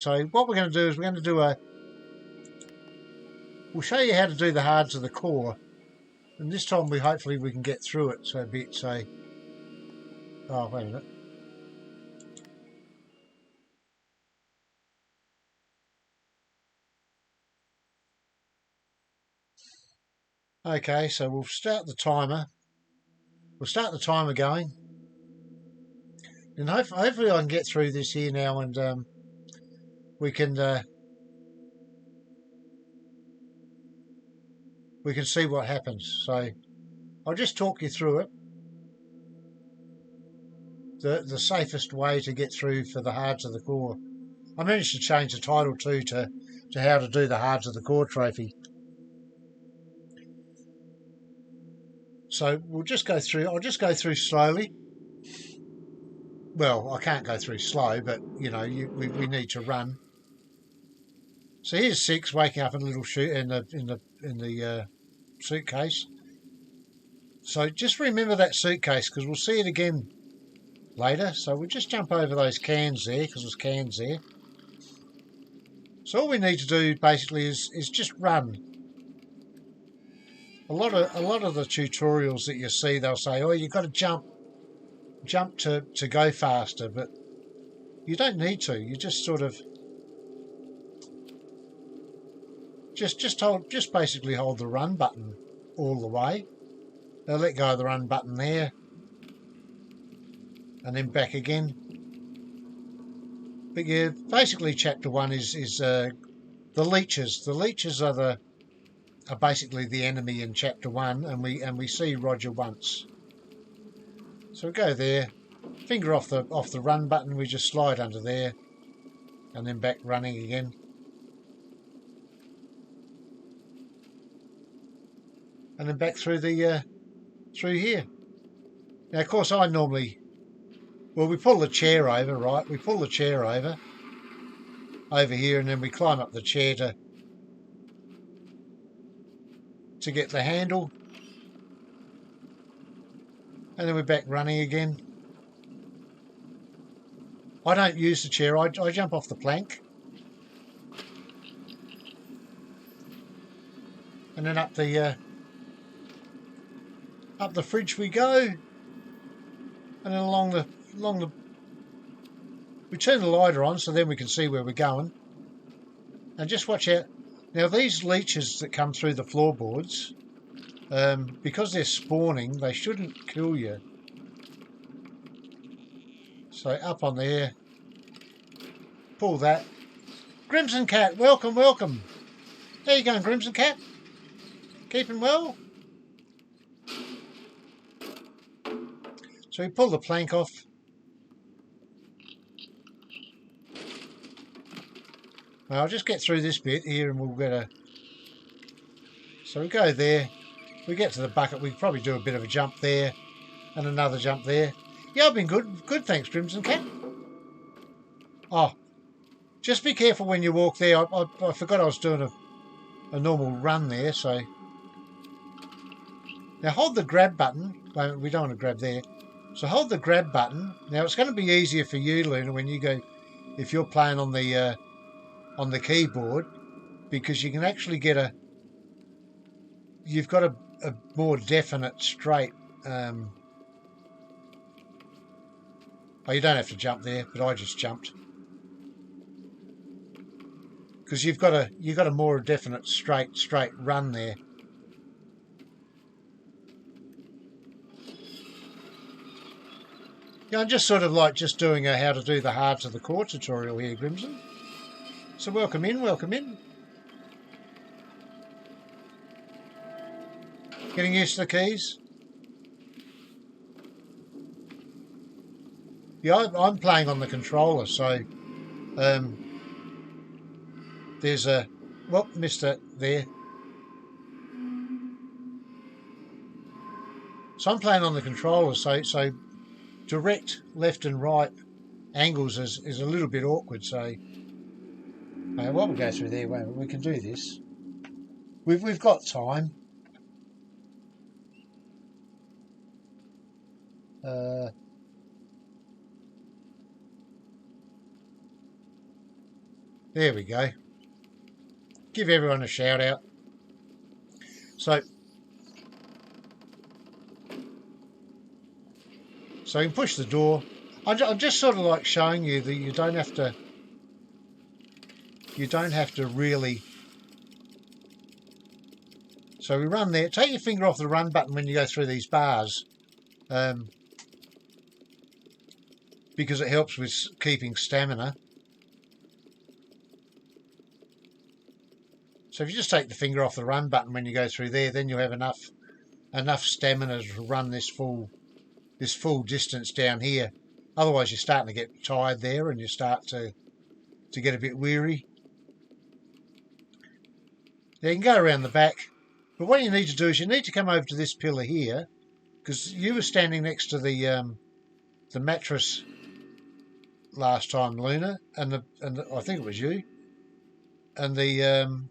So what we're going to do is we're going to do we'll show you how to do the hards of the core, and this time hopefully we can get through it. So a bit, so, oh wait a minute. Okay, so we'll start the timer. We'll start the timer going, and hopefully I can get through this here now, and we can see what happens. So I'll just talk you through it. The safest way to get through for the hards of the core. I managed to change the title too to how to do the hards of the core trophy. So we'll just go through. I'll just go through slowly. Well, I can't go through slow, but you know, we need to run. So here's 6 waking up in a little shoot in the suitcase. So just remember that suitcase because we'll see it again later. So we'll just jump over those cans there because there's cans there. So all we need to do basically is just run. A lot of the tutorials that you see, they'll say, "Oh, you've got to jump to go faster," but you don't need to. You just sort of just basically hold the run button all the way. Now let go of the run button there, and then back again. But yeah, basically chapter 1 is the leeches. The leeches are basically the enemy in chapter 1, and we see Roger once. So we go there, finger off the run button, we just slide under there, and then back running again. And then back through the through here. Now, of course, I normally, well, we pull the chair over, right? We pull the chair over here, and then we climb up the chair to get the handle, and then we're back running again. I don't use the chair. I jump off the plank, and then up the fridge we go, and then along the we turn the lighter on so then we can see where we're going. And just watch out. Now these leeches that come through the floorboards, because they're spawning, they shouldn't kill you. So up on there, pull that. Crimson Cat, welcome, welcome. How you going, Crimson Cat? Keeping well? So we pull the plank off. Well, I'll just get through this bit here and we'll get a... So we go there. We get to the bucket. We probably do a bit of a jump there and another jump there. Yeah, I've been good. Good, thanks, Crimson Cat. Oh, just be careful when you walk there. I forgot I was doing a normal run there, so... Now hold the grab button. We don't want to grab there. So hold the grab button. Now it's going to be easier for you, Luna, when you go... If you're playing on the keyboard, because you can actually get a... You've got a more definite straight... Oh, you don't have to jump there, but I just jumped. Because you've got a more definite straight run there. Yeah, I'm just sort of like just doing a how to do the hards of the core tutorial here, Grimson. So welcome in, welcome in. Getting used to the keys? Yeah, I'm playing on the controller, so there's a... Well, missed it there. So I'm playing on the controller, so direct left and right angles is a little bit awkward, so while we go through there, we can do this. We've got time. There we go. Give everyone a shout out. So you can push the door. I'm just sort of like showing you that you don't have to really. So we run there. Take your finger off the run button when you go through these bars, because it helps with keeping stamina. So if you just take the finger off the run button when you go through there, then you'll have enough stamina to run this full distance down here. Otherwise, you're starting to get tired there, and you start to get a bit weary. Now you can go around the back, but what you need to do is you need to come over to this pillar here, because you were standing next to the mattress last time, Luna, and I think it was you, and the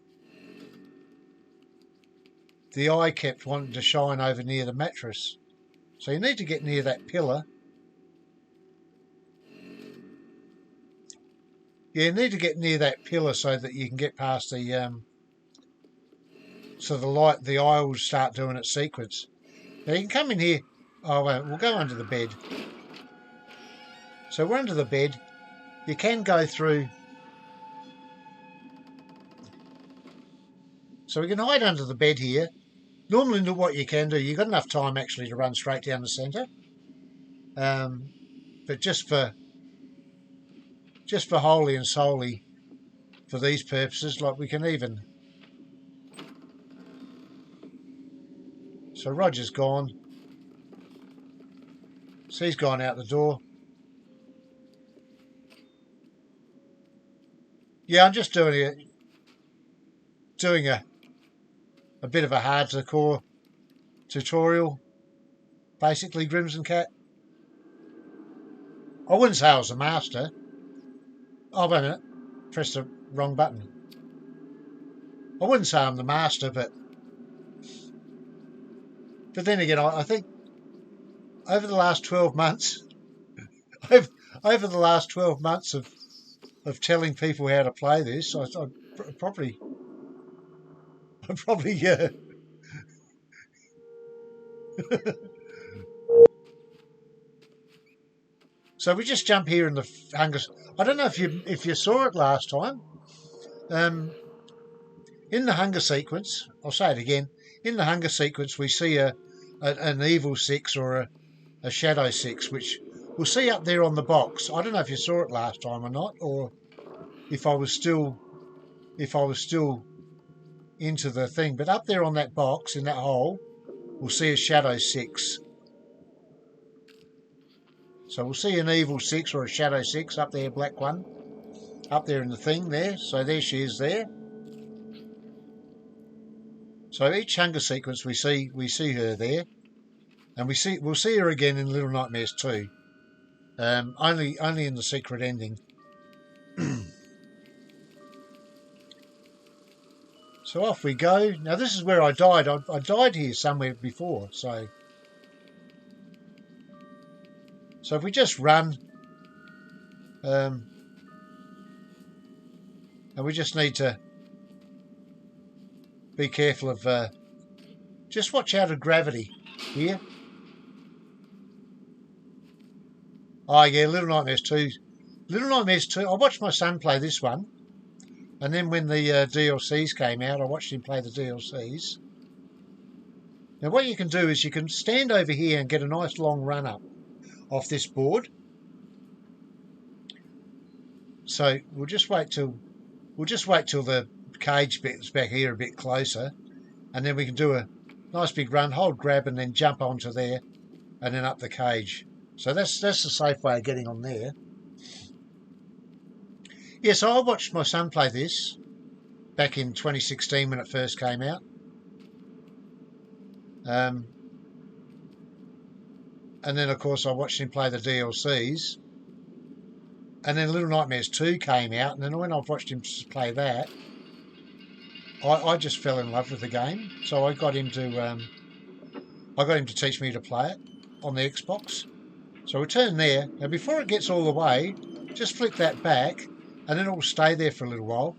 eye kept wanting to shine over near the mattress. So you need to get near that pillar. Yeah, you need to get near that pillar so that you can get past the so the eye will start doing its sequence. Now you can come in here. Oh, wait, we'll go under the bed. So we're under the bed. You can go through. So we can hide under the bed here. Normally, what you can do, you've got enough time actually to run straight down the centre. But just for wholly and solely for these purposes, like we can even. So Roger's gone. So he's gone out the door. Yeah, I'm just doing a bit of a hard to core tutorial, basically, Crimson Cat. I wouldn't say I was a master. Oh, wait a minute. Pressed the wrong button. I wouldn't say I'm the master, but then again, I think over the last 12 months, over the last 12 months of telling people how to play this, I probably So we just jump here in the hunger. I don't know if you saw it last time. In the hunger sequence, I'll say it again. In the hunger sequence, we see an evil 6 or a shadow 6, which we'll see up there on the box. I don't know if you saw it last time or not, or if I was still into the thing. But up there on that box, in that hole, we'll see a shadow 6. So we'll see an evil 6 or a shadow 6 up there, black one, up there in the thing there. So there she is there. So each hunger sequence we see her there, and we'll see her again in Little Nightmares 2. Only in the secret ending. So off we go. Now this is where I died. I died here somewhere before. So if we just run, and we just need to be careful of. Just watch out of gravity here. Oh yeah, Little Nightmares 2. Little Nightmares 2. I watched my son play this one, and then when the DLCs came out, I watched him play the DLCs. Now what you can do is you can stand over here and get a nice long run up off this board. So we'll just wait till the cage bit's back here a bit closer, and then we can do a nice big run, hold grab, and then jump onto there, and then up the cage. So that's the safe way of getting on there. Yeah, so I watched my son play this back in 2016 when it first came out. And then, of course, I watched him play the DLCs. And then Little Nightmares 2 came out, and then when I watched him play that, I just fell in love with the game. So I got him to teach me to play it on the Xbox. So we turn there. Now, before it gets all the way, just flick that back, and then it will stay there for a little while,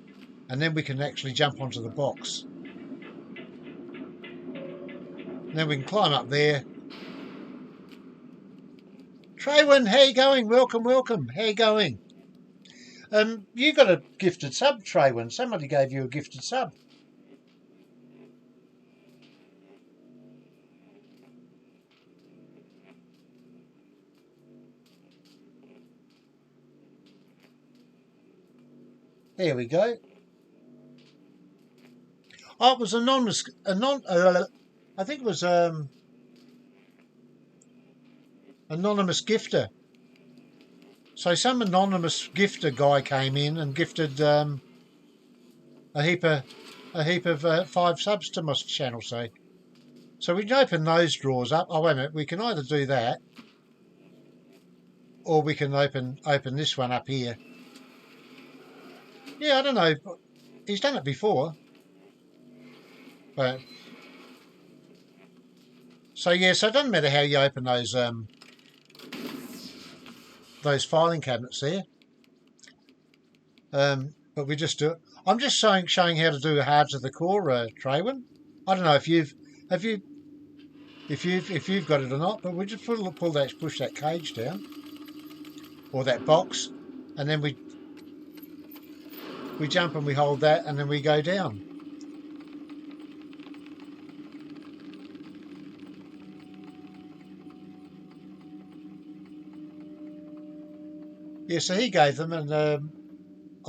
and then we can actually jump onto the box. Then we can climb up there. Traywin, how you going? Welcome, welcome. How you going? You got a gifted sub, Traywin. Somebody gave you a gifted sub. There we go. Oh, it was anonymous. I think it was anonymous gifter. So some anonymous gifter guy came in and gifted a heap of 5 subs to my channel. So we can open those drawers up. Oh wait a minute, we can either do that, or we can open this one up here. Yeah, I don't know. He's done it before. But so yeah, so it doesn't matter how you open those filing cabinets there. But we just do it. I'm just showing how to do hard to the core, Traywin. I don't know if you've got it or not, but we just push that cage down, or that box, and then we jump and we hold that, and then we go down. Yeah, so he gave them, and I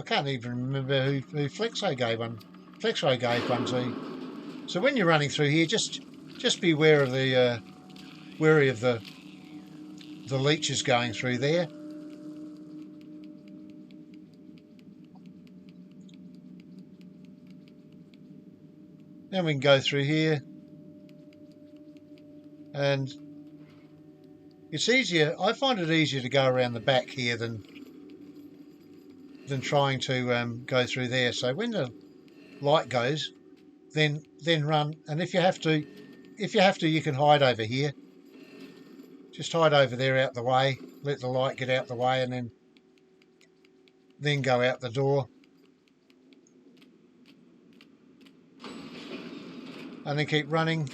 can't even remember who Flexo gave one. Flexo gave one to. So when you're running through here, just be wary of the leeches going through there. Then we can go through here, and it's easier. I find it easier to go around the back here than trying to go through there. So when the light goes, then run. And if you have to, you can hide over here. Just hide over there out the way. Let the light get out the way, and then go out the door. And then keep running.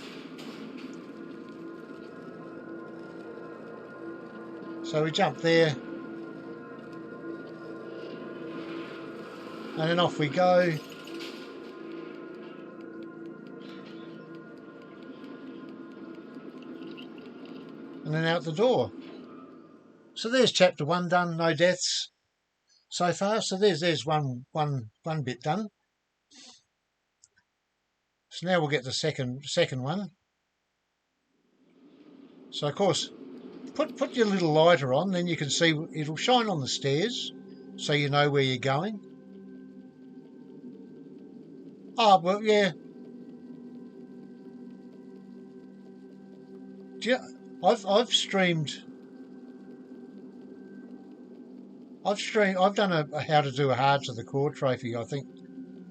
So we jump there. And then off we go. And then out the door. So there's chapter 1 done, no deaths so far. So there's one bit done. So now we'll get the second one. So of course, put your little lighter on, then you can see it'll shine on the stairs, so you know where you're going. Oh well, yeah. I've streamed. I've done a how to do a hard to the core trophy, I think,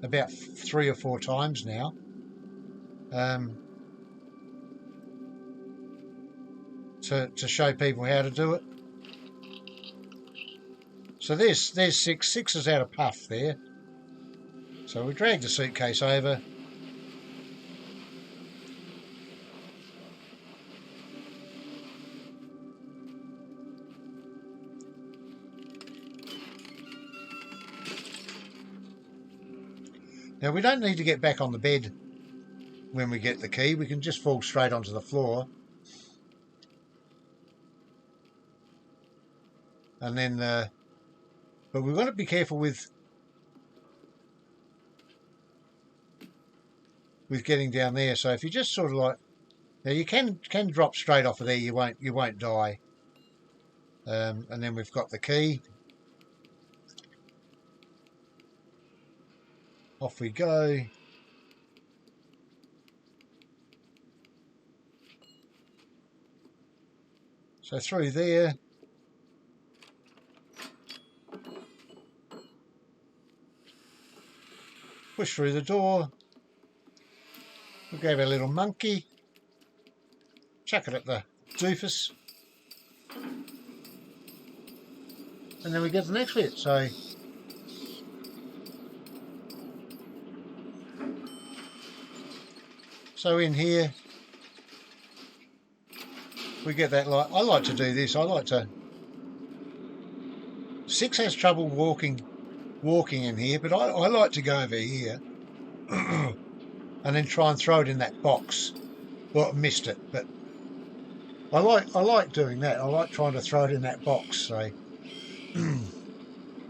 about 3 or 4 times now. To show people how to do it. So there's 6. 6 is out of puff there. So we drag the suitcase over. Now we don't need to get back on the bed when we get the key. We can just fall straight onto the floor. And then, but we've got to be careful with getting down there. So if you just sort of like, now you can drop straight off of there. You won't die. And then we've got the key. Off we go. So through there. Push through the door. We'll grab our little monkey. Chuck it at the doofus. And then we get the next bit. So So in here, we get that light. I like to do this. I like to... Six has trouble walking in here, but I like to go over here and then try and throw it in that box. Well, I missed it, but I like doing that. I like trying to throw it in that box. So,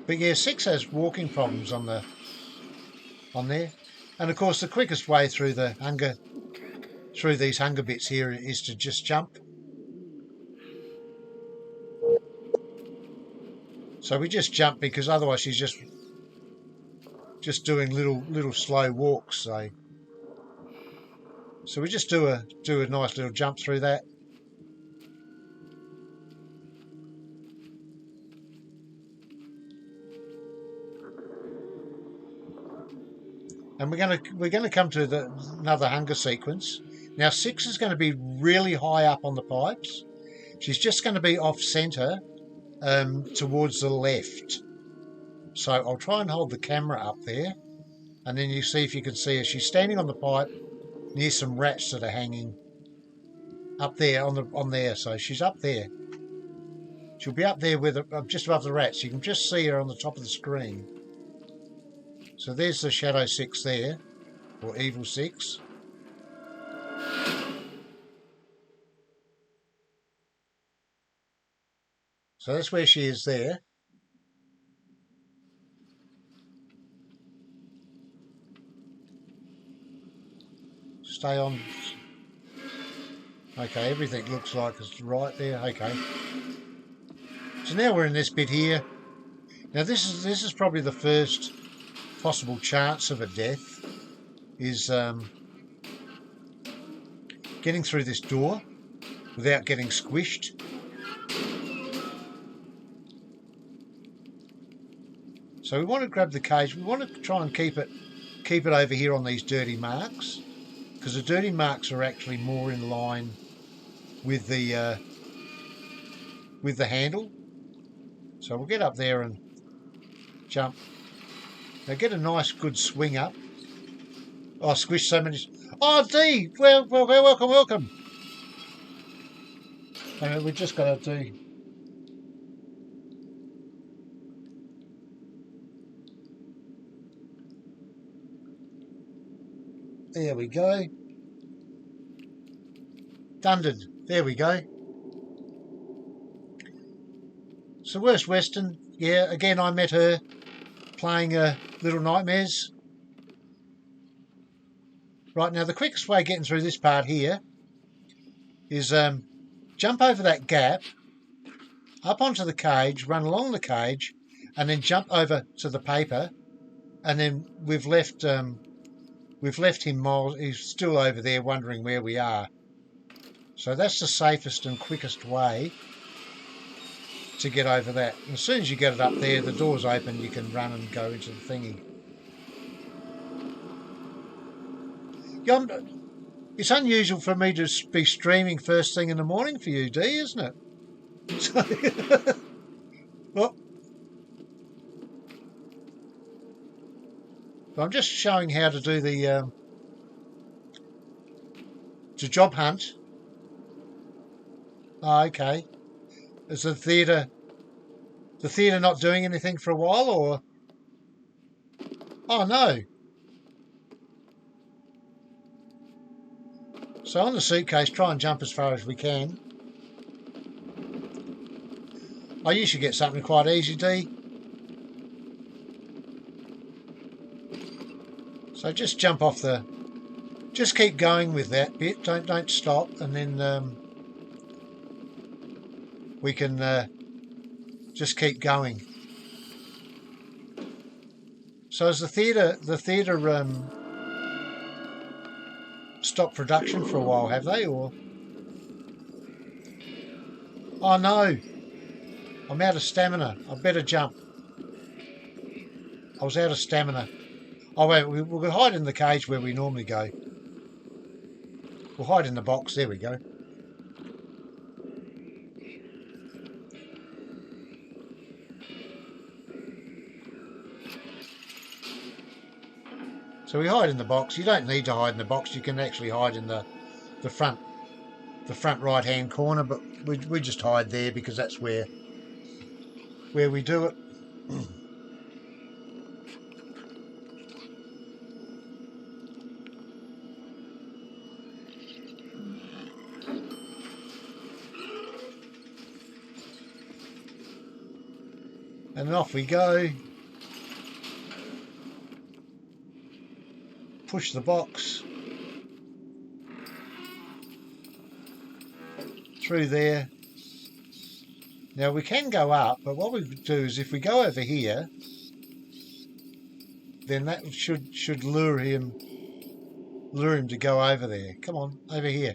but yeah, Six has walking problems on there, and of course the quickest way through these hunger bits here is to just jump. So we just jump because otherwise she's just doing little slow walks. So we just do a nice little jump through that. And we're gonna come to another hunger sequence. Now Six is going to be really high up on the pipes. She's just going to be off centre towards the left. So I'll try and hold the camera up there, and then you see if you can see her. She's standing on the pipe near some rats that are hanging up there on there. So she's up there. She'll be up there with just above the rats. You can just see her on the top of the screen. So there's the Shadow Six there, or Evil Six. So that's where she is there. Stay on. Okay, everything looks like it's right there. Okay. So now we're in this bit here. Now this is probably the first possible chance of a death, is getting through this door without getting squished. So we want to grab the cage. We want to try and keep it over here on these dirty marks, because the dirty marks are actually more in line with the handle. So we'll get up there and jump. Now get a nice good swing up. Oh, squish so many. Oh, Dee! Well, welcome. And we just got to do. There we go. Dundon. There we go. So Worst Western. Yeah, again I met her playing Little Nightmares. Right, now the quickest way of getting through this part here is jump over that gap, up onto the cage, run along the cage, and then jump over to the paper, and then we've left him miles. He's still over there wondering where we are. So that's the safest and quickest way to get over that. And as soon as you get it up there, the door's open, you can run and go into the thingy. It's unusual for me to be streaming first thing in the morning for you, Dee, isn't it? Well, I'm just showing how to do the to job hunt. Oh, okay. Is the theatre not doing anything for a while, or? Oh no. So on the suitcase, try and jump as far as we can. I usually get something quite easy, Dee. So just jump off the... Just keep going with that bit. Don't stop, and then we can just keep going. So has the theatre stopped production for a while, have they, or? Oh no, I'm out of stamina. I better jump. I was out of stamina. Oh wait, we'll hide in the cage where we normally go. We'll hide in the box. There we go. So we hide in the box. You don't need to hide in the box. You can actually hide in the front right hand corner, but we just hide there because that's where we do it. And off we go. Push the box through there. Now we can go up, but what we do is if we go over here, then that should lure him to go over there. Come on, over here.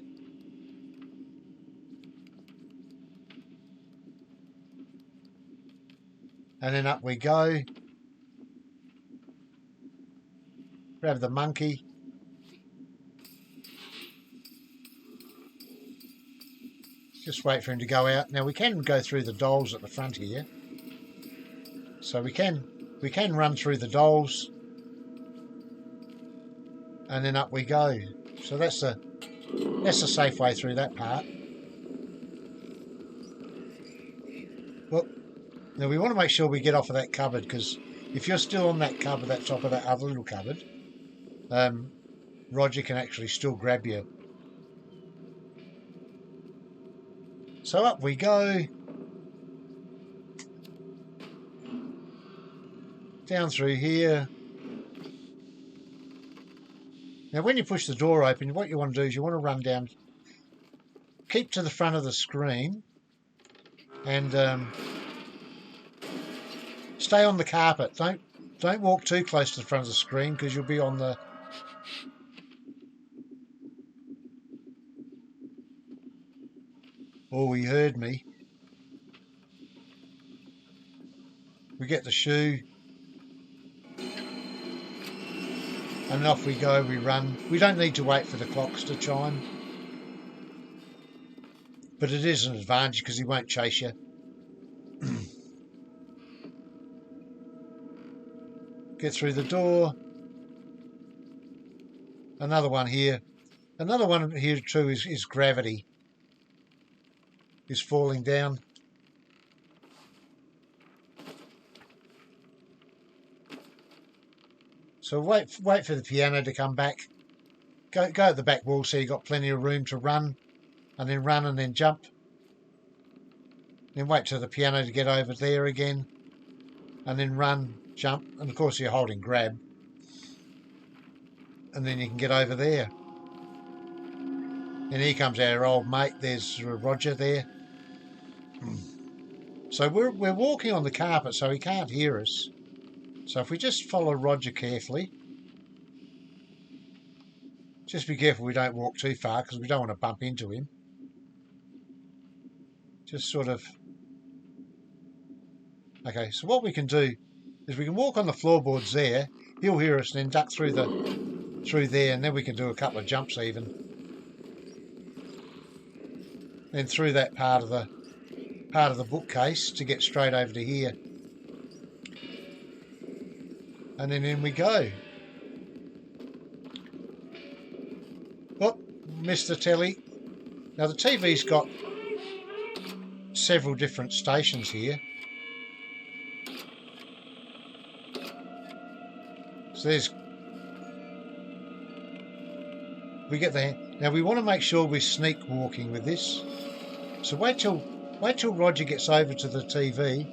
And then up we go. Grab the monkey. Just wait for him to go out. Now we can go through the dolls at the front here. So we can run through the dolls. And then up we go. So that's a safe way through that part. Well, now we want to make sure we get off of that cupboard, because if you're still on that cupboard, that top of that other little cupboard, Roger can actually still grab you. So up we go. Down through here. Now when you push the door open, what you want to do is you want to run down, keep to the front of the screen, and stay on the carpet. Don't walk too close to the front of the screen, because you'll be on the... Oh, he heard me. We get the shoe. And off we go, we run. We don't need to wait for the clocks to chime. But it is an advantage because he won't chase you. Get through the door. Another one here. Another one here too is gravity. Is falling down. So wait for the piano to come back. Go at the back wall so you've got plenty of room to run and then jump. Then wait till the piano to get over there again, and then run, jump, and of course you're holding grab, and then you can get over there. And here comes our old mate. There's Roger there. So we're walking on the carpet, so he can't hear us. So if we just follow Roger carefully, just be careful we don't walk too far, because we don't want to bump into him. Just sort of... Okay, so what we can do is we can walk on the floorboards there. He'll hear us and then duck through there, and then we can do a couple of jumps even. Then through that part of the bookcase to get straight over to here. And then in we go. Oh, Mr. Telly. Now the TV's got several different stations here. So we get there. Now we want to make sure we're sneak walking with this. So wait till Roger gets over to the TV.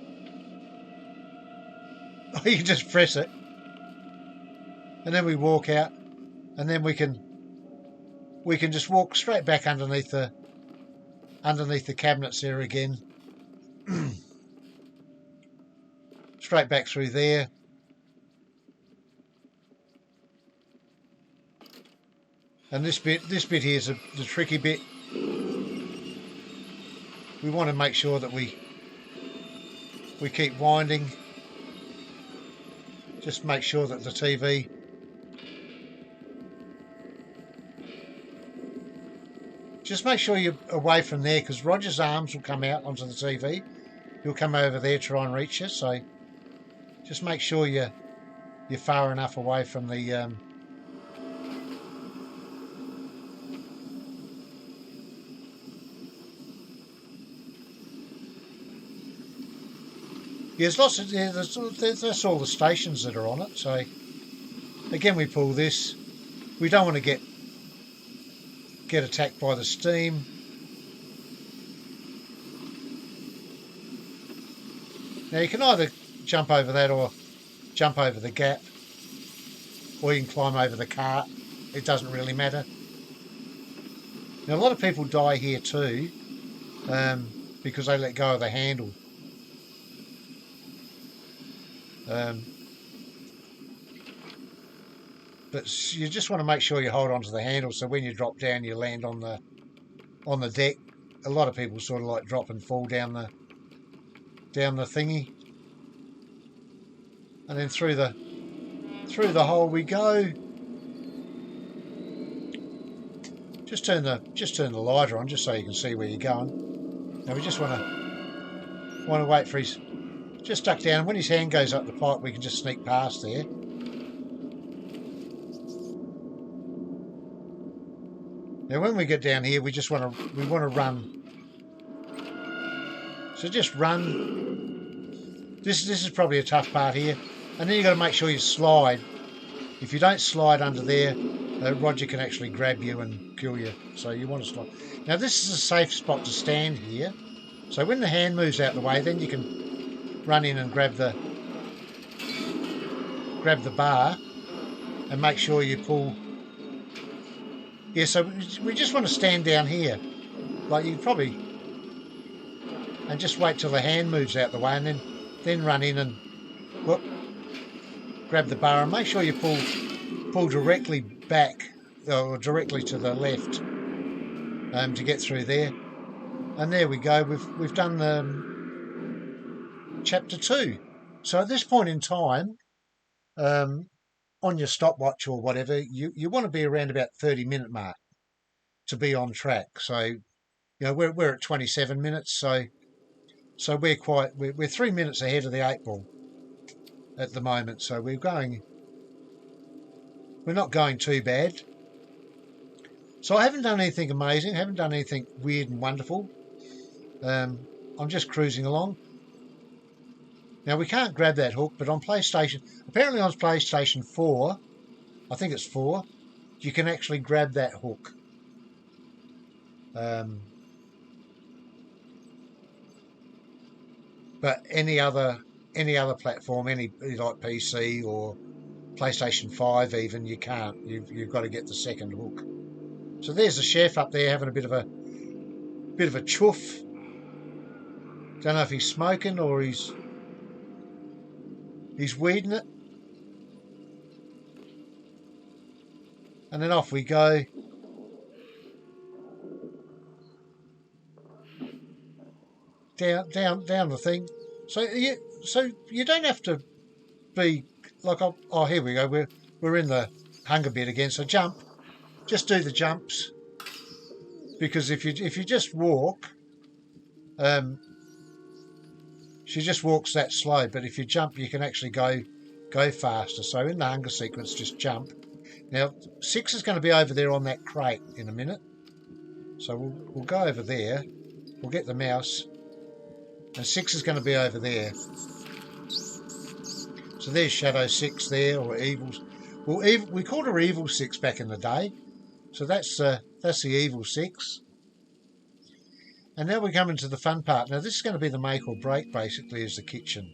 Oh, you can just press it. And then we walk out, and then we can just walk straight back underneath the cabinets there again. Straight back through there. And this bit here is the tricky bit. We want to make sure that we keep winding. Just make sure that the TV... Just make sure you're away from there, because Roger's arms will come out onto the TV. He'll come over there to try and reach you, so just make sure you're far enough away from the there's lots of that's all the stations that are on it. So again, we pull this. We don't want to get attacked by the steam. Now you can either jump over that or jump over the gap, or you can climb over the cart. It doesn't really matter. Now a lot of people die here too, because they let go of the handle. But you just want to make sure you hold onto the handle, so when you drop down, you land on the deck. A lot of people sort of like drop and fall down the thingy, and then through the hole we go. Just turn the lighter on, just so you can see where you're going. Now we just want to wait for his just duck down. When his hand goes up the pipe, we can just sneak past there. Now when we get down here, we want to run. So just run. This is probably a tough part here, and then you've got to make sure you slide. If you don't slide under there, Roger can actually grab you and kill you. So you want to slide. Now this is a safe spot to stand here. So when the hand moves out the way, then you can run in and grab the bar and make sure you pull. Yeah, so we just want to stand down here, like you probably, and just wait till the hand moves out the way, and then run in and whoop, grab the bar, and make sure you pull directly back or directly to the left to get through there. And there we go. We've done chapter 2. So at this point in time, on your stopwatch or whatever, you want to be around about 30-minute mark to be on track. So we're at 27 minutes, so we're 3 minutes ahead of the 8 ball at the moment. So we're not going too bad. So I haven't done anything amazing, haven't done anything weird and wonderful. I'm just cruising along. Now we can't grab that hook, but on PlayStation, apparently on PlayStation 4, I think it's 4, you can actually grab that hook. But any other platform, any like PC or PlayStation 5 even, you can't. You've got to get the second hook. So there's the chef up there having a bit of a chuff. Don't know if he's smoking or he's weeding it. And then off we go. Down the thing. So you don't have to be like, oh here we go. We're in the hunger bit again. So jump. Just do the jumps. Because if you just walk, she just walks that slow. But if you jump, you can actually go faster. So in the hunger sequence, just jump. Now 6 is going to be over there on that crate in a minute. So we'll go over there. We'll get the mouse. And 6 is going to be over there. So there's Shadow 6 there, or Evils. Well, we called her Evil 6 back in the day. So that's the Evil 6. And now we're coming to the fun part. Now this is going to be the make or break, basically, is the kitchen.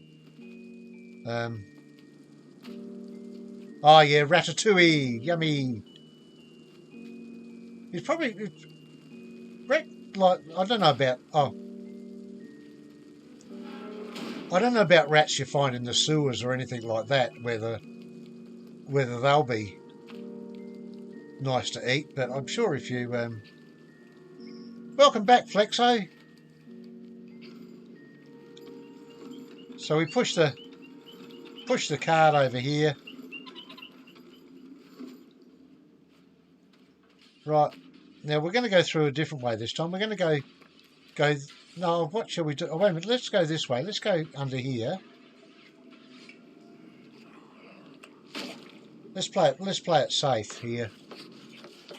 Oh yeah, ratatouille, yummy. It's probably like I don't know about rats you find in the sewers or anything like that, whether they'll be nice to eat. But I'm sure if you welcome back, Flexo. So we push the card over here. Right, now we're going to go through a different way this time. We're going to go. No, what shall we do? Oh, wait a minute. Let's go this way. Let's go under here. Let's play it safe here.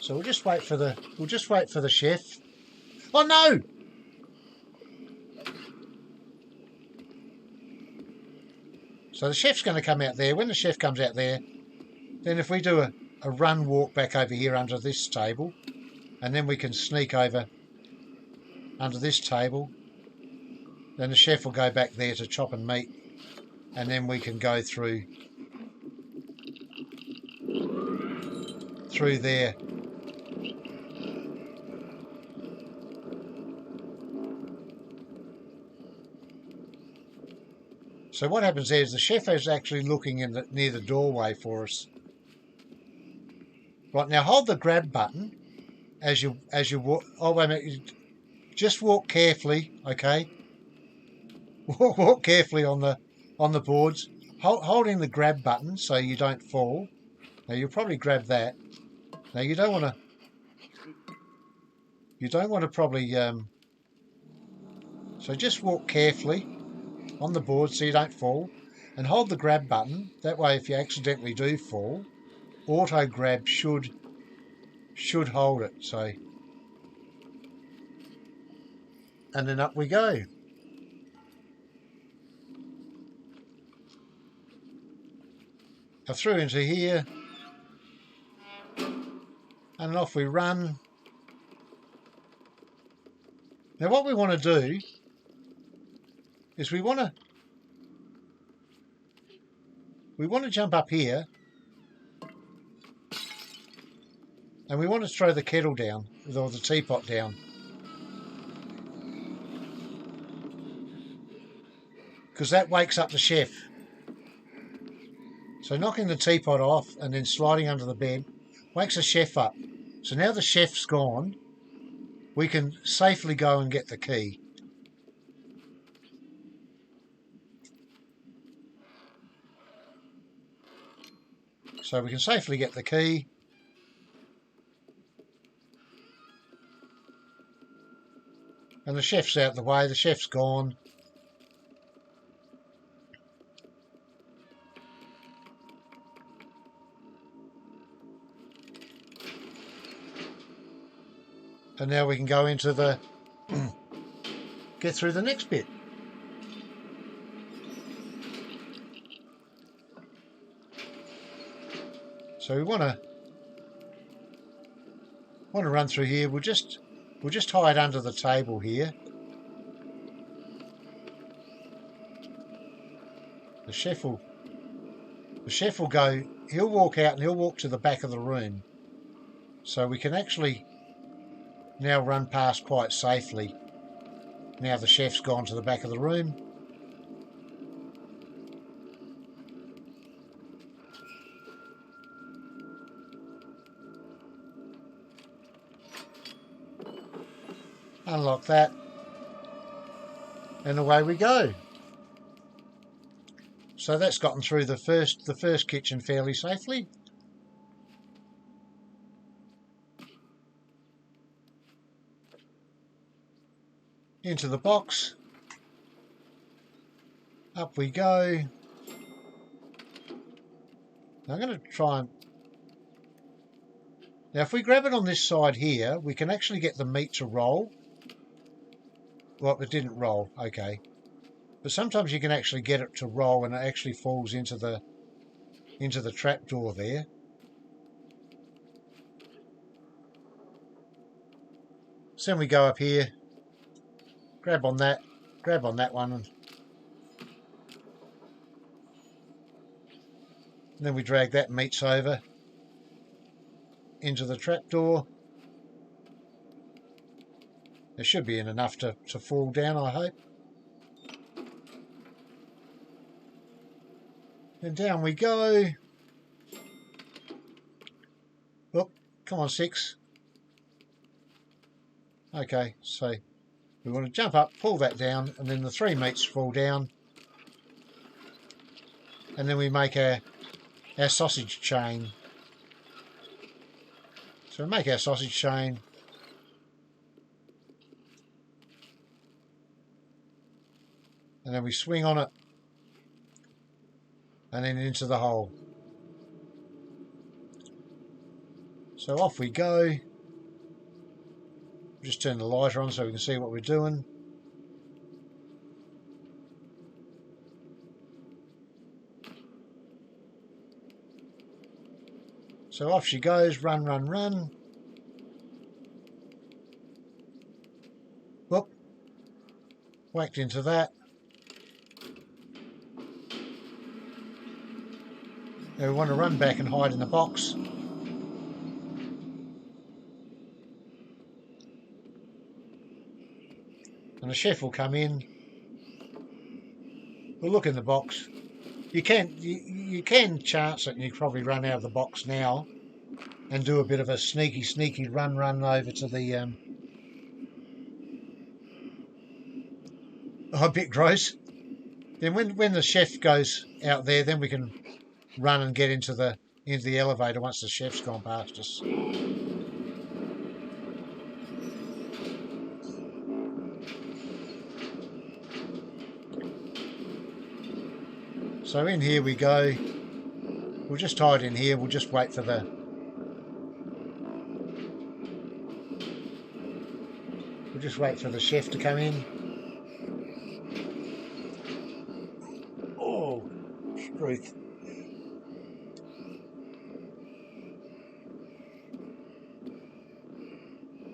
So we'll just wait for the chef. Oh no! So the chef's going to come out there. When the chef comes out there, then if we do a run walk back over here under this table, and then we can sneak over under this table, then the chef will go back there to chop and meat, and then we can go through there. So what happens there is the chef is actually looking near the doorway for us. Right, now hold the grab button as you walk. Oh, wait a minute. Just walk carefully, okay? Walk carefully on the boards, holding the grab button so you don't fall. Now you'll probably grab that. Now you don't want to probably so just walk carefully on the board so you don't fall, and hold the grab button. That way, if you accidentally do fall, auto grab should hold it. So, and then up we go. I threw into here, and off we run. Now what we want to do is we want to jump up here, and we want to throw the kettle down, or the teapot down. Because that wakes up the chef. So knocking the teapot off and then sliding under the bed wakes the chef up. So now the chef's gone, we can safely go and get the key. So we can safely get the key. And the chef's out the way, the chef's gone. And now we can go into the get through the next bit. So we want to run through here. We'll just hide under the table here. The chef will go. He'll walk out and he'll walk to the back of the room. So we can actually now run past quite safely. Now the chef's gone to the back of the room. Unlock that, and away we go. So that's gotten through the first kitchen fairly safely. Into the box. Up we go. Now I'm going to try and... Now if we grab it on this side here, we can actually get the meat to roll. Well, it didn't roll, okay. But sometimes you can actually get it to roll and it actually falls into the trapdoor there. So then we go up here, grab on that one, and then we drag that meats over into the trapdoor. There should be enough to fall down, I hope. And down we go. Oh, come on, 6. Okay, so we want to jump up, pull that down, and then the 3 meats fall down. And then we make our sausage chain. So we make our sausage chain. And then we swing on it. And then into the hole. So off we go. Just turn the lighter on so we can see what we're doing. So off she goes, run, run, run. Whoop. Whacked into that. Now we want to run back and hide in the box. And the chef will come in. We'll look in the box. You can chance it, and you probably run out of the box now and do a bit of a sneaky run over to the a bit gross. Then when the chef goes out there, then we can run and get into the elevator once the chef's gone past us. So in here we go. We'll just hide in here. We'll just wait for the chef to come in. Oh, truth.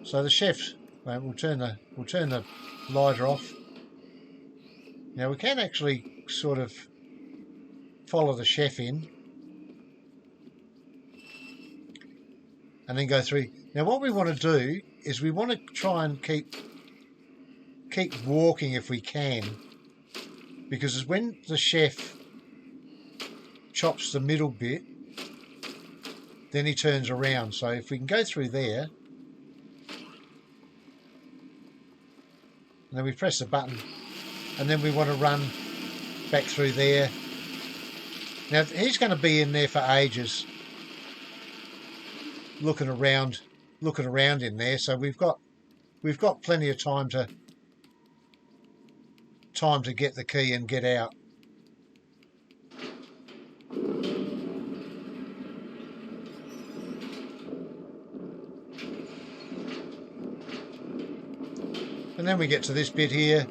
So the chef's. We'll turn the lighter off. Now we can actually sort of follow the chef in and then go through. Now what we want to do is we want to try and keep walking if we can, because when the chef chops the middle bit, then he turns around. So if we can go through there, and then we press the button, and then we want to run back through there. Now he's going to be in there for ages, looking around in there. So we've got plenty of time to get the key and get out. And then we get to this bit here.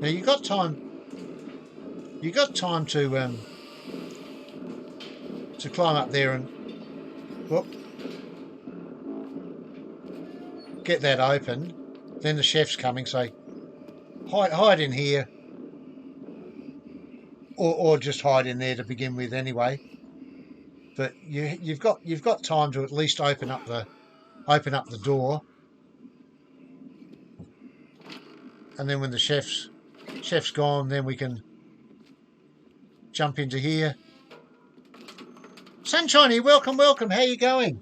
Now you got time to climb up there and whoop, get that open. Then the chef's coming, so hide in here, or just hide in there to begin with anyway. But you've got time to at least open up the door, and then when the chef's gone, then we can jump into here. Sunshiny, welcome. How you going?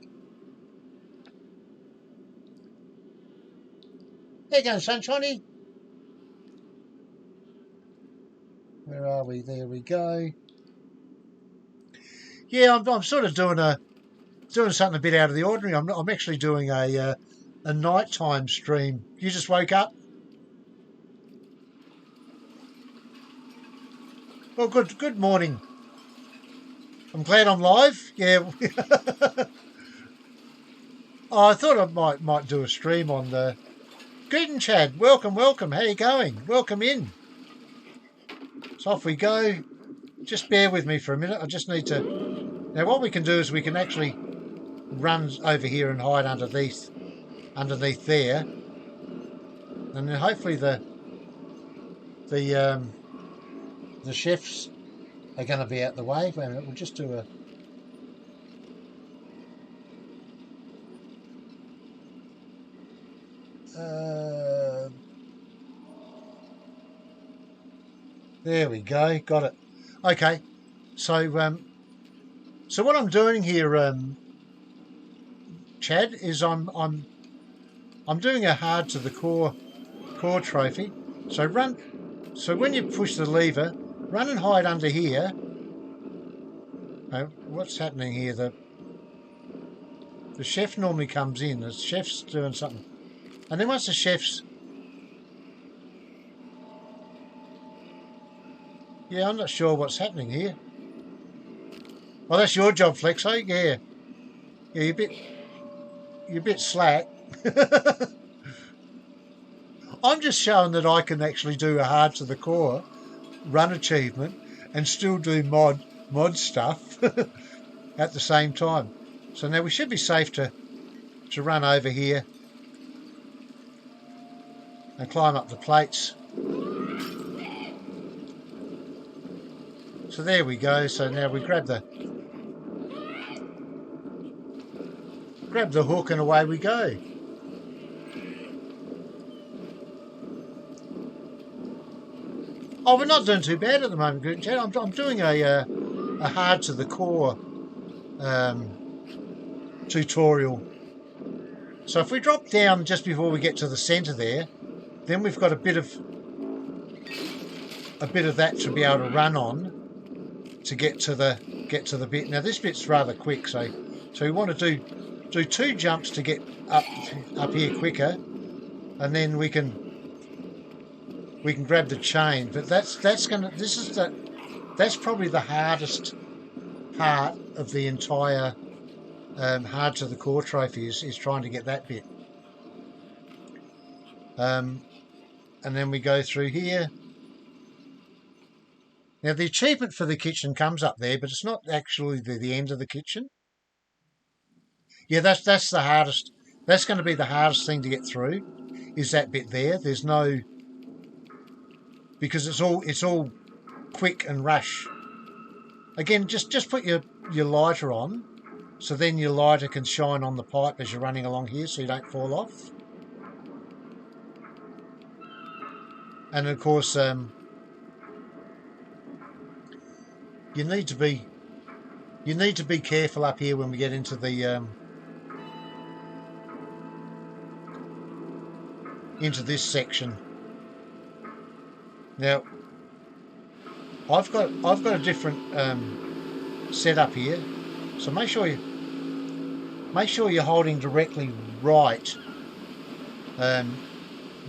There you go, Sunshiny. Where are we? There we go. Yeah, I'm sort of doing something a bit out of the ordinary. I'm actually doing a nighttime stream. You just woke up? Well, good morning. I'm glad I'm live. Yeah. Oh, I thought I might do a stream on the. Greeting, Chad. Welcome. How you going? Welcome in. So off we go. Just bear with me for a minute. I just need to. Now, what we can do is we can actually run over here and hide underneath there, and then hopefully the chefs are going to be out the way. Wait a minute. We'll just do a. There we go, got it. Okay, so what I'm doing here, Chad, is I'm doing a hard to the core trophy. So when you push the lever, run and hide under here. What's happening here? The chef normally comes in. The chef's doing something. And then once the chef's... Yeah, I'm not sure what's happening here. Oh, that's your job, Flexo. Yeah. Yeah, you're a bit slack. I'm just showing that I can actually do a hard to the core run achievement and still do mod stuff. at the same time. So now we should be safe to run over here and climb up the plates. So there we go. So now we grab the hook and away we go. Oh, we're not doing too bad at the moment, Chad. I'm doing a hard to the core tutorial. So if we drop down just before we get to the centre there, then we've got a bit of that to be able to run on to get to the bit. Now this bit's rather quick, so we want to do 2 jumps to get up here quicker, and then we can grab the chain. But that's probably the hardest part of the entire hard to the core trophy is trying to get that bit. And then we go through here. Now the achievement for the kitchen comes up there, but it's not actually the end of the kitchen. Yeah, that's the hardest. That's going to be the hardest thing to get through, is that bit there. There's no, because it's all quick and rush. Again, just put your lighter on, so then your lighter can shine on the pipe as you're running along here, so you don't fall off. And of course, you need to be careful up here when we get into the into this section. Now, I've got a different setup here, so make sure you're holding directly right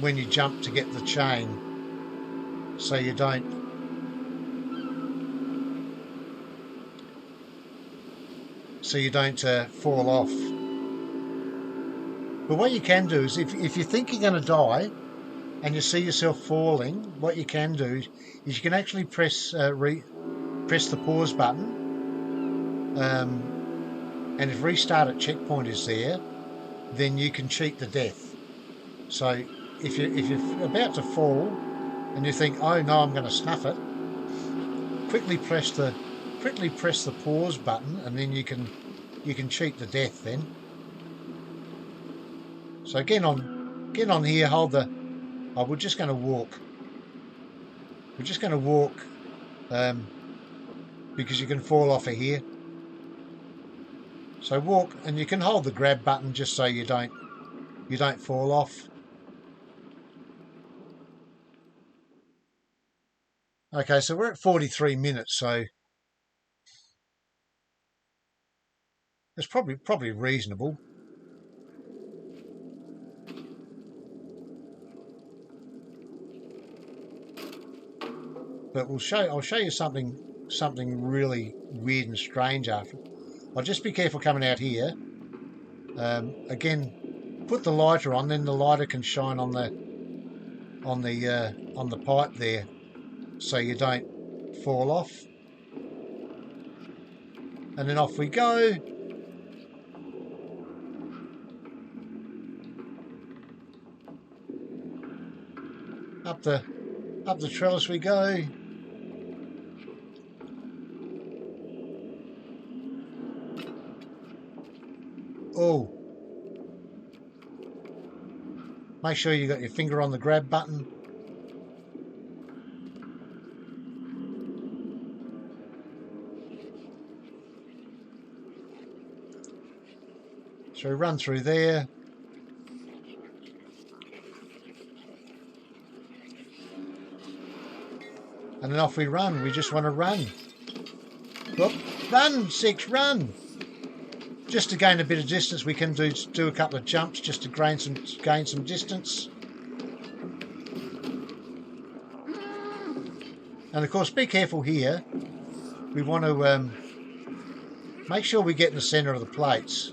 when you jump to get the chain, so you don't fall off. But what you can do is, if you think you're going to die and you see yourself falling, what you can do is you can actually press the pause button, and if restart at checkpoint is there, then you can cheat the death. So if you're about to fall and you think, oh no, I'm going to snuff it, quickly press the pause button, and then you can cheat the death then. So get on here, hold the. Oh, we're just going to walk. We're just going to walk because you can fall off of here. So walk, and you can hold the grab button just so you don't fall off. Okay, so we're at 43 minutes, so it's probably reasonable. But I'll show you something really weird and strange after. I'll just be careful coming out here. Again, put the lighter on, then the lighter can shine on the pipe there, so you don't fall off. And then off we go. Up the trellis we go. Oh. Make sure you got your finger on the grab button. So we run through there. And then off we run. We just want to run. Look, run, Six, run. Just to gain a bit of distance, we can do a couple of jumps just to gain some distance. And of course, be careful here. We want to make sure we get in the centre of the plates.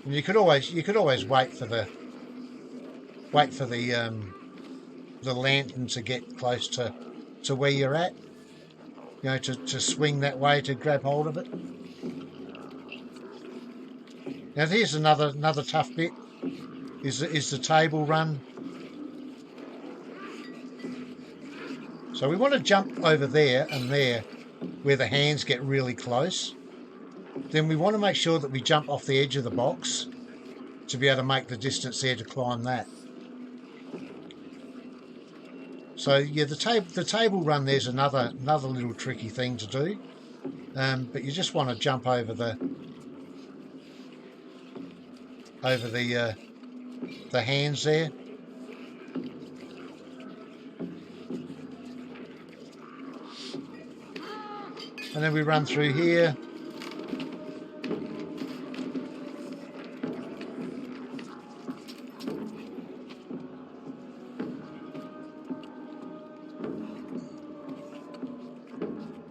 And you could always wait for the lantern to get close to where you're at. you know, to swing that way to grab hold of it. Now here's another tough bit, is the table run. So we want to jump over there and there where the hands get really close. Then we want to make sure that we jump off the edge of the box to be able to make the distance there to climb that. So yeah, the table run there's another little tricky thing to do, but you just want to jump over the hands there. And then we run through here.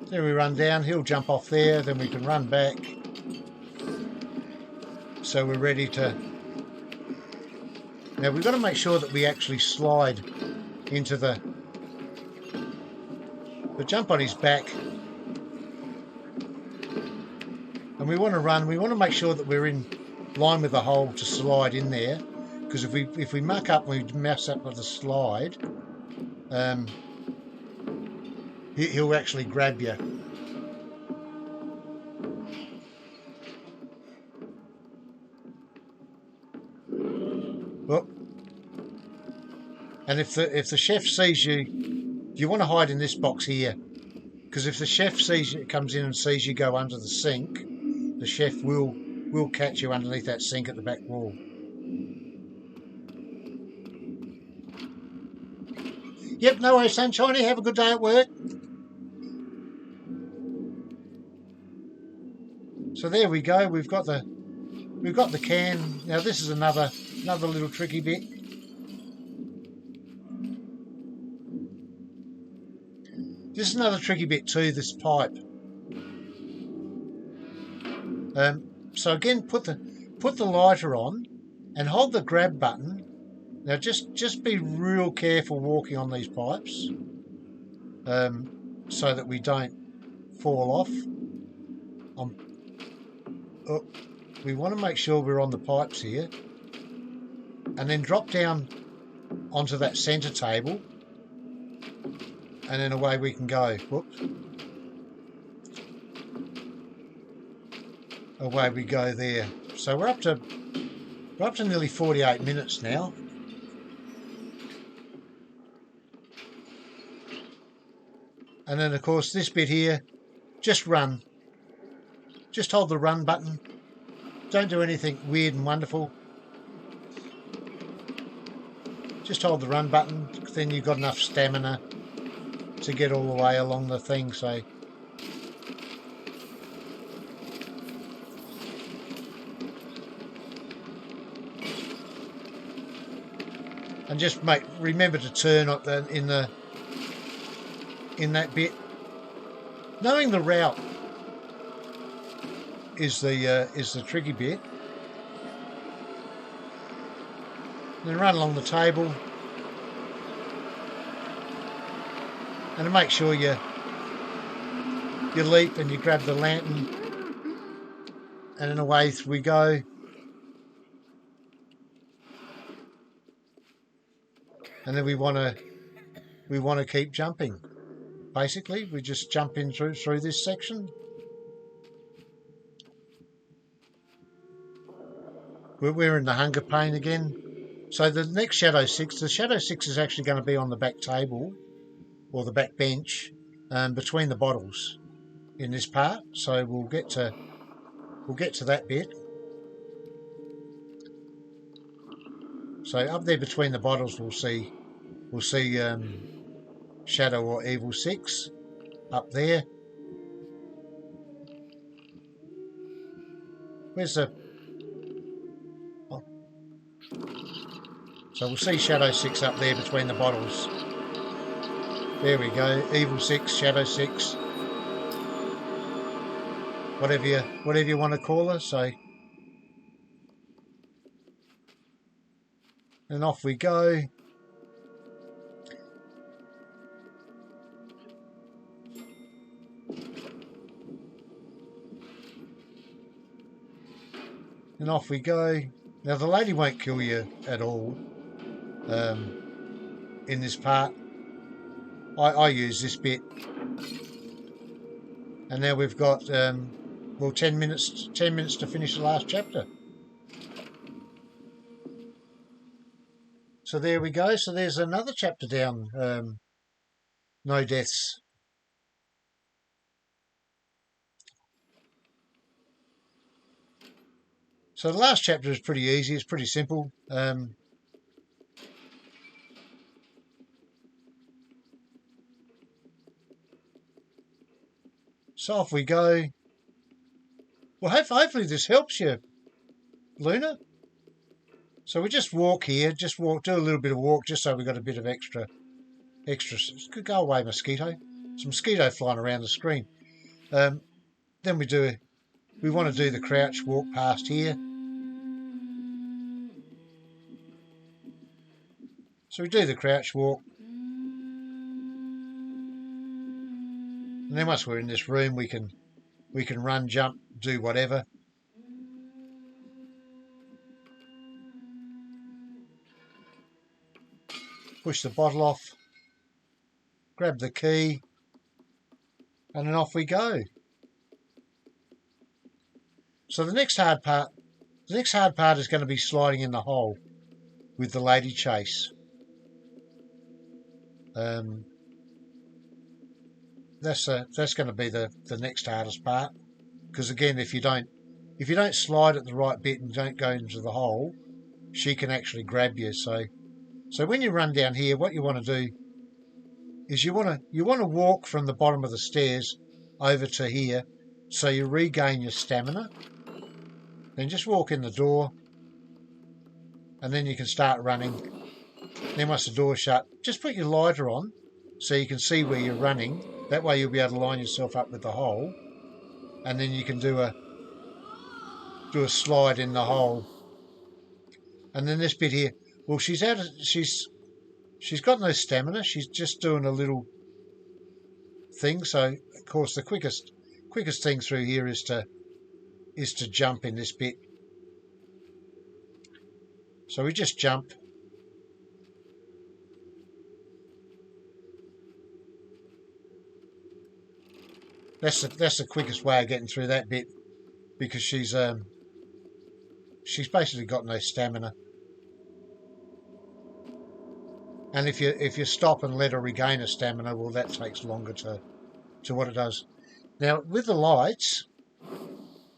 Then we run down, he'll jump off there, then we can run back. So we're ready to... Now we've got to make sure that we actually slide into the jump on his back. And we want to make sure that we're in line with the hole to slide in there. Because if we muck up and we mess up with the slide, he'll actually grab you. Oh. And if the chef sees you want to hide in this box here, because if the chef comes in and sees you go under the sink, the chef will catch you underneath that sink at the back wall. Yep, no worries, Sunshiny. Have a good day at work. So there we go. We've got the can. Now this is another little tricky bit. This is another tricky bit too. This pipe. So again, put the lighter on and hold the grab button. Now just be real careful walking on these pipes, so that we don't fall off. We want to make sure we're on the pipes here, and then drop down onto that centre table, and then away we can go. Whoops. Away we go there. So we're up to nearly 48 minutes now. And then of course this bit here, just run. Just hold the run button. Don't do anything weird and wonderful. Just hold the run button, then you've got enough stamina to get all the way along the thing. So and just remember to turn in that bit. Knowing the route is the tricky bit. Then run along the table, and to make sure you leap and you grab the lantern, and then away we go. And then we want to keep jumping. Basically, we just jump in through this section. We're in the hunger pain again. So the next Shadow 6, the Shadow 6 is actually going to be on the back table or the back bench, between the bottles in this part. So we'll get to that bit. So up there between the bottles, we'll see Shadow or Evil 6 up there. Where's the... Oh. So we'll see Shadow 6 up there between the bottles. There we go. Evil 6, Shadow 6. Whatever you want to call her. So, and off we go. And off we go. Now the lady won't kill you at all in this part. I use this bit. And now we've got, well, 10 minutes to finish the last chapter. So there we go. So there's another chapter down. No deaths. So the last chapter is pretty easy. It's pretty simple. So off we go. Well, hopefully this helps you, Luna. So we just walk here, do a little bit of walk, just so we've got a bit of extra. Could go away, mosquito. Some mosquito flying around the screen. Then we want to do the crouch walk past here. So we do the crouch walk. And then once we're in this room, we can run, jump, do whatever. Push the bottle off, grab the key, and then off we go. So the next hard part is going to be sliding in the hole with the lady chase. That's going to be the next hardest part, because again, if you don't slide at the right bit and don't go into the hole, she can actually grab you. So when you run down here, what you want to do is you want to walk from the bottom of the stairs over to here, so you regain your stamina. Then just walk in the door, and then you can start running. Then once the door's shut, just put your lighter on so you can see where you're running. That way you'll be able to line yourself up with the hole, and then you can do a slide in the hole. And then this bit here, well, she's got no stamina. She's just doing a little thing. So of course the quickest thing through here is to jump in this bit. So we just jump. That's the quickest way of getting through that bit, because she's basically got no stamina. And if you stop and let her regain her stamina, well, that takes longer to what it does. Now with the lights,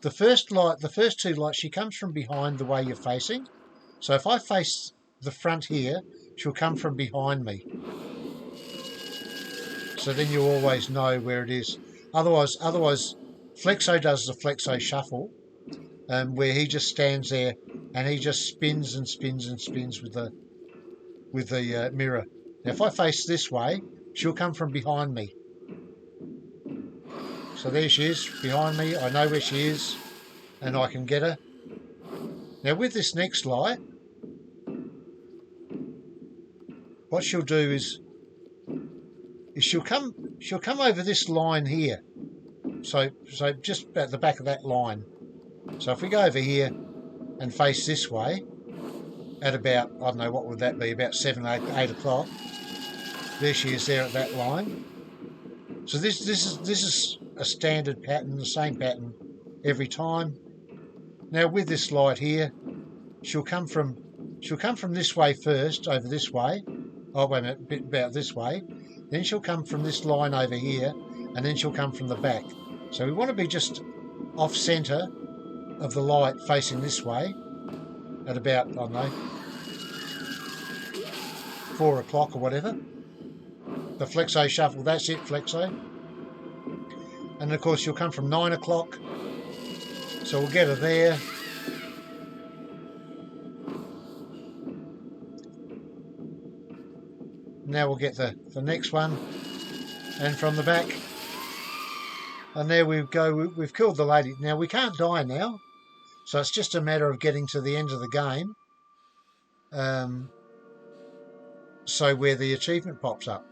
the first two lights, she comes from behind the way you're facing. So if I face the front here, she'll come from behind me. So then you always know where it is. Otherwise, Flexo does the Flexo shuffle, where he just stands there and he just spins and spins and spins with the mirror. Now, if I face this way, she'll come from behind me. So there she is, behind me. I know where she is, and I can get her. Now, with this next light, what she'll do is she'll come over this line here. So just at the back of that line. So if we go over here and face this way, at about, I don't know, what would that be, about 7, 8 o'clock, there she is there at that line. So this is a standard pattern, the same pattern every time. Now with this light here, she'll come from this way first, over this way. Oh, wait a minute, a bit about this way. Then she'll come from this line over here, and then she'll come from the back. So we want to be just off centre of the light, facing this way, at about, I don't know, 4 o'clock or whatever. The Flexo shuffle, that's it, Flexo. And of course she'll come from 9 o'clock. So we'll get her there. Now we'll get the next one. And from the back. And there we go, we've killed the lady. Now we can't die now. So it's just a matter of getting to the end of the game. So where the achievement pops up.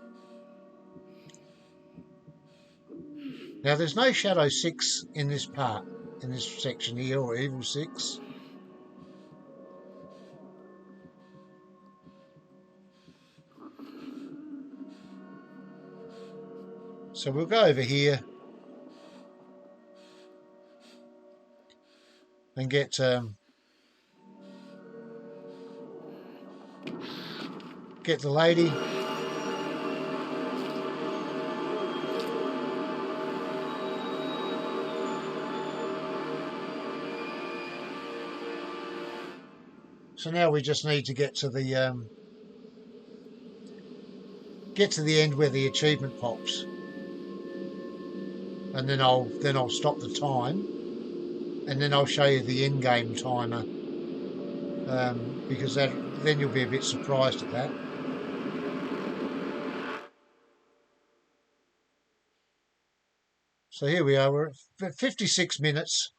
Now there's no Shadow 6 in this part, in this section here, or Evil 6. So we'll go over here and get the lady. So now we just need to get to the end where the achievement pops, and then I'll stop the time, and then I'll show you the in-game timer, because then you'll be a bit surprised at that. So here we are. We're at 56 minutes,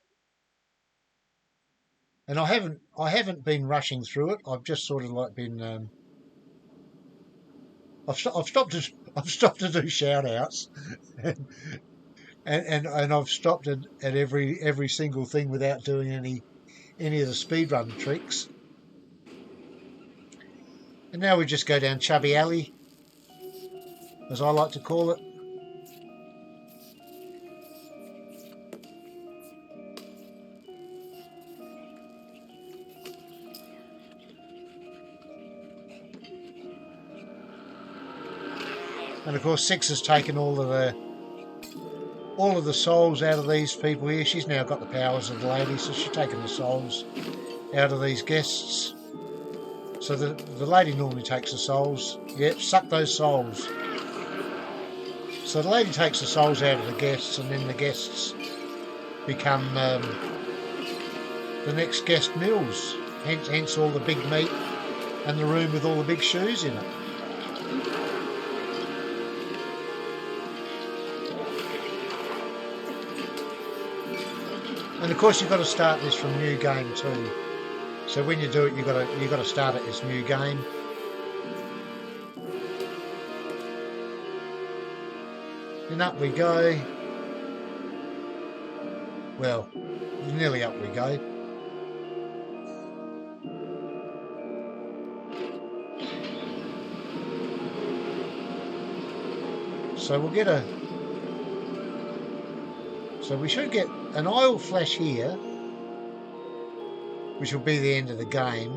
and I haven't been rushing through it. I've just sort of like been. I've stopped to do shout outs, and I've stopped at every single thing without doing any of the speedrun tricks. And now we just go down Chubby Alley, as I like to call it. And of course, Six has taken all of the souls out of these people here. She's now got the powers of the lady, so she's taken the souls out of these guests. So the lady normally takes the souls. Yep, suck those souls. So the lady takes the souls out of the guests, and then the guests become the next guest meals. Hence all the big meat and the room with all the big shoes in it. And of course, you've got to start this from new game too. So when you do it, you've got to start it as new game. And up we go. Well, nearly up we go. So we'll get So we should get an oil flash here, which will be the end of the game.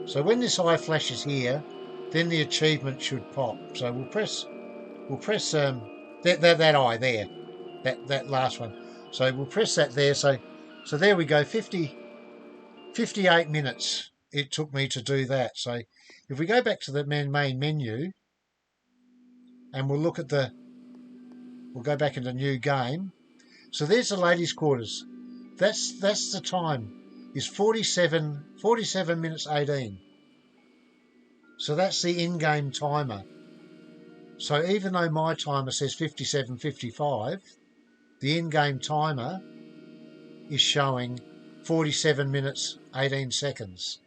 So when this eye flashes here, then the achievement should pop. So we'll press that eye there, that last one. So we'll press that there. So there we go. 58 minutes it took me to do that. So if we go back to the main menu, and we'll look at we'll go back into new game. So there's the ladies' quarters. That's the time. Is 47 minutes 18. So that's the in-game timer. So even though my timer says 57:55, the in-game timer is showing 47 minutes 18 seconds.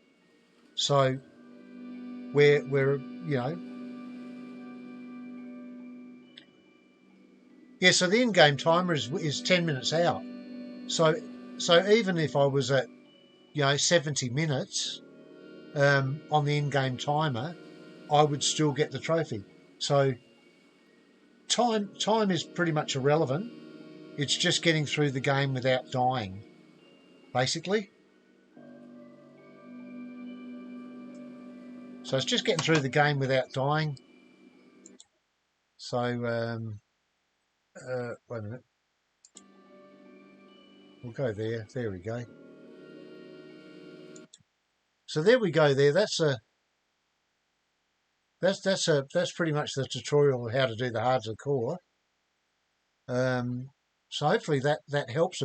So we're so the in-game timer is 10 minutes out. So even if I was at 70 minutes on the in-game timer, I would still get the trophy. So time is pretty much irrelevant. It's just getting through the game without dying, basically. So it's just getting through the game without dying. So wait a minute. We'll go there. There we go. So there we go. There. That's pretty much the tutorial of how to do the hardcore. So hopefully that helps